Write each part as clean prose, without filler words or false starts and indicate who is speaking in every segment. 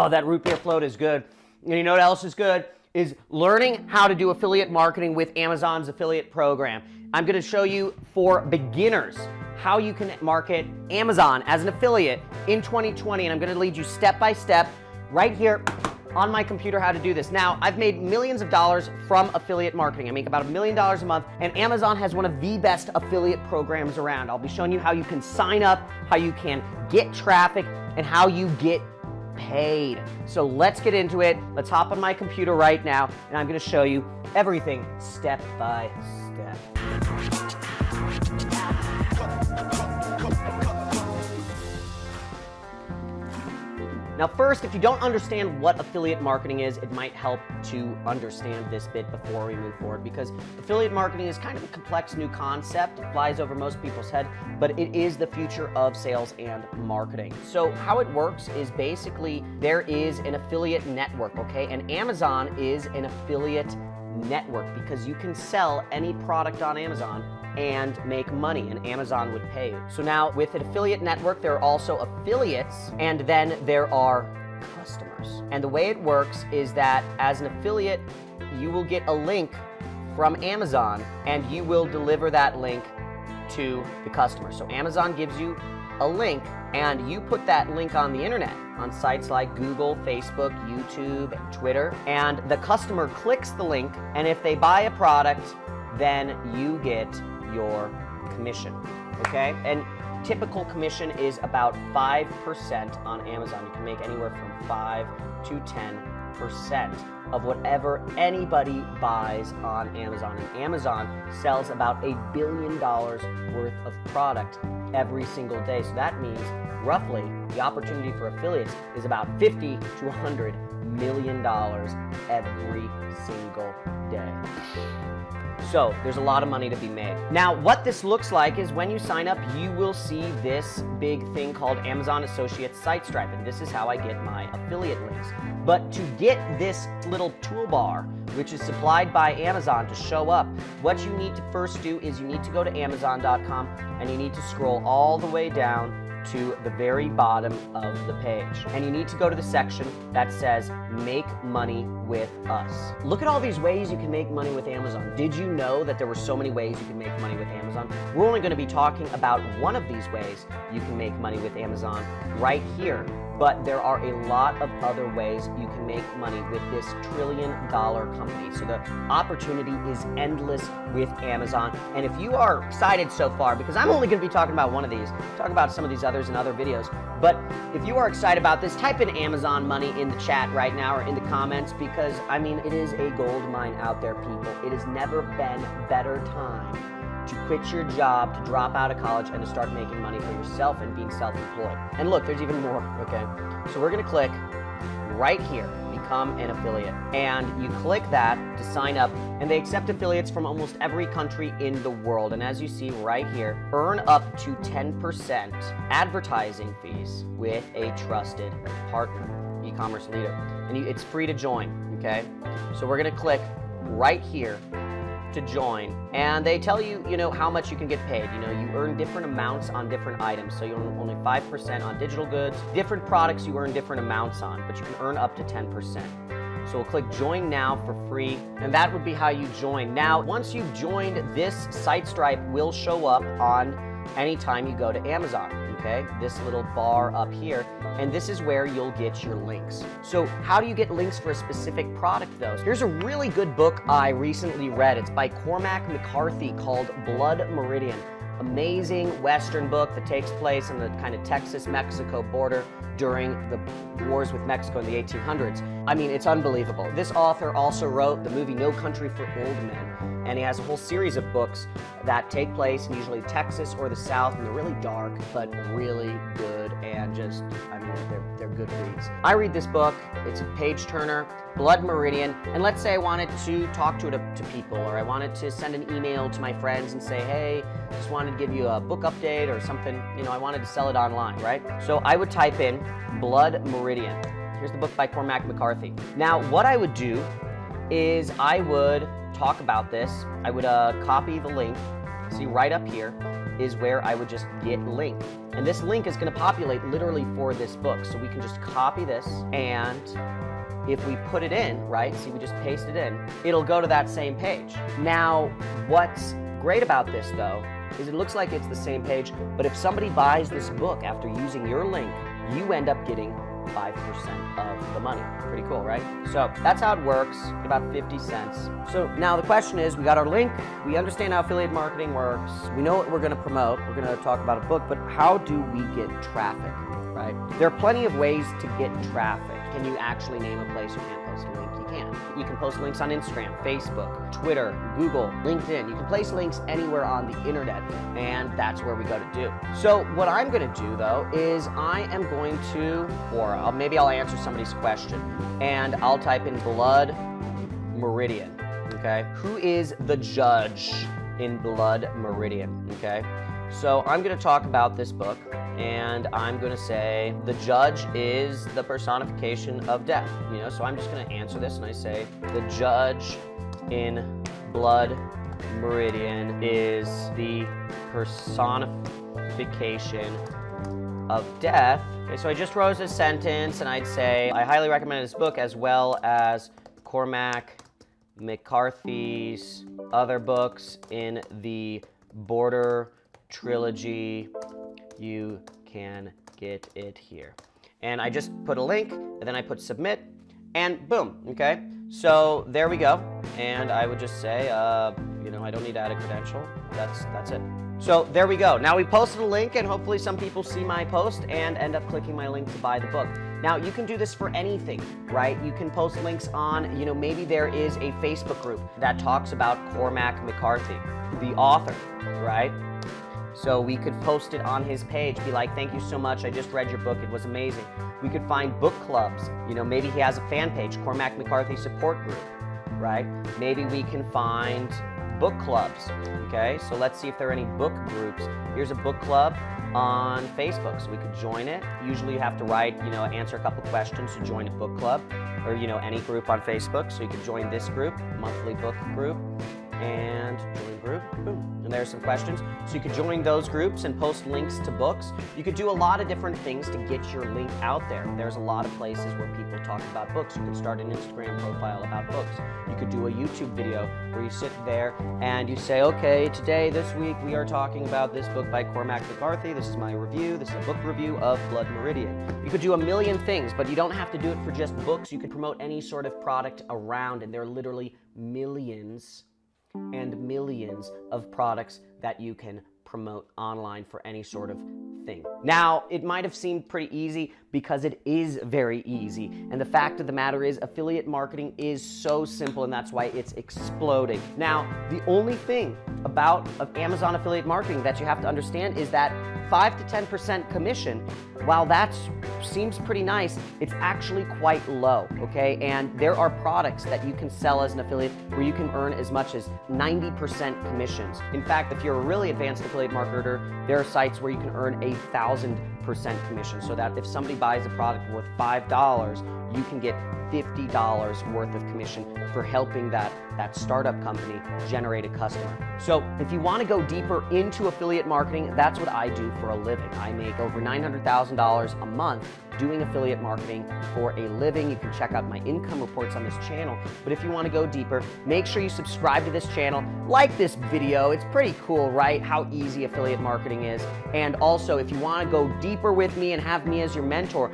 Speaker 1: Oh, that root beer float is good. And you know what else is good? Is learning how to do affiliate marketing with Amazon's affiliate program. I'm going to show you for beginners how you can market Amazon as an affiliate in 2020, and I'm going to lead you step by step right here on my computer how to do this. Now, I've made millions of dollars from affiliate marketing. I make about $1 million a month, and Amazon has one of the best affiliate programs around. I'll be showing you how you can sign up, how you can get traffic, and how you get paid. So let's get into it. Let's hop on my computer right now, and I'm going to show you everything step by step. Now first, if you don't understand what affiliate marketing is, it might help to understand this bit before we move forward, because affiliate marketing is kind of a complex new concept. It flies over most people's head, but it is the future of sales and marketing. So how it works is basically there is an affiliate network, okay? And Amazon is an affiliate network because you can sell any product on Amazon and make money, and Amazon would pay you. So now with an affiliate network, there are also affiliates, and then there are customers. And the way it works is that as an affiliate, you will get a link from Amazon, and you will deliver that link to the customer. So Amazon gives you a link, and you put that link on the internet, on sites like Google, Facebook, YouTube, and Twitter, and the customer clicks the link, and if they buy a product, then you get your commission, okay? And typical commission is about 5% on Amazon. You can make anywhere from 5 to 10% of whatever anybody buys on Amazon. And Amazon sells about $1 billion worth of product every single day. So that means roughly the opportunity for affiliates is about $50 to $100 million every single day. So there's a lot of money to be made. Now, what this looks like is when you sign up, you will see this big thing called Amazon Associates Site Stripe, and this is how I get my affiliate links. But to get this little toolbar, which is supplied by Amazon, to show up, what you need to first do is you need to go to Amazon.com, and you need to scroll all the way down to the very bottom of the page. And you need to go to the section that says Make Money with Us. Look at all these ways you can make money with Amazon. Did you know that there were so many ways you can make money with Amazon? We're only going to be talking about one of these ways you can make money with Amazon right here. But there are a lot of other ways you can make money with this trillion-dollar company. So the opportunity is endless with Amazon. And if you are excited so far, because I'm only going to be talking about one of these, talk about some of these others in other videos, but if you are excited about this, type in Amazon money in the chat right now or in the comments, because I mean, it is a gold mine out there, people. It has never been better time to quit your job, to drop out of college, and to start making money for yourself and being self-employed. And look, there's even more, okay? So we're gonna click right here, Become an Affiliate. And you click that to sign up, and they accept affiliates from almost every country in the world. And as you see right here, earn up to 10% advertising fees with a trusted partner, e-commerce leader. And it's free to join, okay? So we're gonna click right here to join, and they tell you, how much you can get paid. You earn different amounts on different items. So you earn only 5% on digital goods. Different products you earn different amounts on, but you can earn up to 10%. So we'll click Join Now for free, and that would be how you join. Now, once you've joined, this site stripe will show up on anytime you go to Amazon, okay? This little bar up here, and this is where you'll get your links. So how do you get links for a specific product though? Here's a really good book I recently read. It's by Cormac McCarthy called Blood Meridian. Amazing Western book that takes place on the kind of Texas-Mexico border during the wars with Mexico in the 1800s. I mean, it's unbelievable. This author also wrote the movie No Country for Old Men, and he has a whole series of books that take place in usually Texas or the South, and they're really dark, but really good, and just, I mean, they're good reads. I read this book. It's a page-turner, Blood Meridian, and let's say I wanted to talk to people, or I wanted to send an email to my friends and say, hey, just wanted to give you a book update or something, I wanted to sell it online, right? So I would type in Blood Meridian. Here's the book by Cormac McCarthy. Now, what I would do is I would talk about this. I would copy the link, see right up here, is where I would just get link. And this link is going to populate literally for this book. So we can just copy this, and if we put it in, right, see, we just paste it in, it'll go to that same page. Now, what's great about this though is it looks like it's the same page, but if somebody buys this book after using your link, you end up getting 5% of the money. Pretty cool, right? So that's how it works, about 50 cents. So now the question is, we got our link, we understand how affiliate marketing works, we know what we're going to promote, we're going to talk about a book, but how do we get traffic, right? There are plenty of ways to get traffic. Can you actually name a place you can't post a link? You can. You can post links on Instagram, Facebook, Twitter, Google, LinkedIn. You can place links anywhere on the internet, and that's where we go to do. So what I'm going to do though is I am going to, or maybe I'll answer somebody's question, and I'll type in blood meridian, okay? Who is the judge in blood meridian, okay? So I'm going to talk about this book, and I'm going to say the judge is the personification of death, you know, so I'm just going to answer this, and I say the judge in blood meridian is the personification of death. Okay, so I just wrote a sentence, and I'd say I highly recommend this book as well as Cormac McCarthy's other books in the Border trilogy. You can get it here. And I just put a link, and then I put submit, and boom, okay? So there we go. And I would just say, you know, I don't need to add a credential. That's it. So there we go. Now we posted a link, and hopefully some people see my post and end up clicking my link to buy the book. Now you can do this for anything, right? You can post links on, you know, maybe there is a Facebook group that talks about Cormac McCarthy, the author, right? So we could post it on his page, be like, thank you so much, I just read your book, it was amazing. We could find book clubs, you know, maybe he has a fan page, Cormac McCarthy Support Group, right? Maybe we can find book clubs, okay? So let's see if there are any book groups. Here's a book club on Facebook, so we could join it. Usually you have to write, you know, answer a couple questions to join a book club, or, you know, any group on Facebook. So you could join this group, monthly book group, and join group, boom. And there's some questions. So you could join those groups and post links to books. You could do a lot of different things to get your link out there. There's a lot of places where people talk about books. You could start an Instagram profile about books. You could do a YouTube video where you sit there and you say, okay, today, this week, we are talking about this book by Cormac McCarthy. This is my review. This is a book review of Blood Meridian. You could do a million things, but you don't have to do it for just books. You could promote any sort of product around, and there are literally millions and millions of products that you can promote online for any sort of thing. Now, it might have seemed pretty easy because it is very easy. And the fact of the matter is affiliate marketing is so simple, and that's why it's exploding. Now, the only thing about Amazon affiliate marketing that you have to understand is that 5 to 10% commission, while that seems pretty nice, it's actually quite low, okay? And there are products that you can sell as an affiliate where you can earn as much as 90% commissions. In fact, if you're a really advanced affiliate marketer, there are sites where you can earn 1,000% commission, so that if somebody buys a product worth $5, you can get $50 worth of commission for helping that startup company generate a customer. So if you want to go deeper into affiliate marketing, that's what I do for a living. I make over $900,000 a month doing affiliate marketing for a living. You can check out my income reports on this channel. But if you want to go deeper, make sure you subscribe to this channel, like this video. It's pretty cool, right? How easy affiliate marketing is. And also, if you want to go deeper with me and have me as your mentor,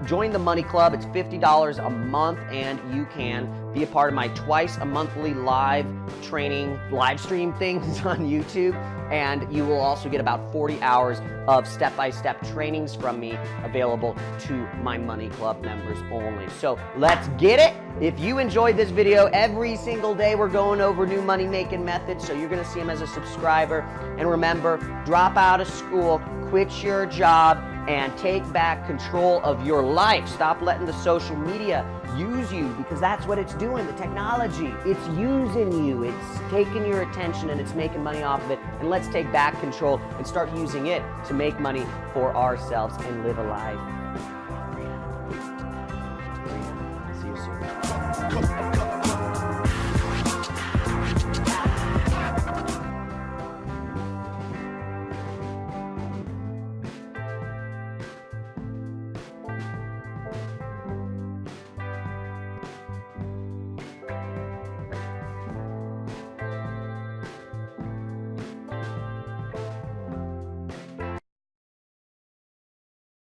Speaker 1: join the Money Club. It's $50 a month, and you can be a part of my twice a monthly live stream things on YouTube. And you will also get about 40 hours of step-by-step trainings from me available to my Money Club members only. So let's get it. If you enjoyed this video, every single day we're going over new money-making methods, so you're going to see them as a subscriber. And remember, drop out of school, quit your job, and take back control of your life. Stop letting the social media use you, because that's what it's doing. The technology, it's using you. It's taking your attention and it's making money off of it. And let's take back control and start using it to make money for ourselves and live a life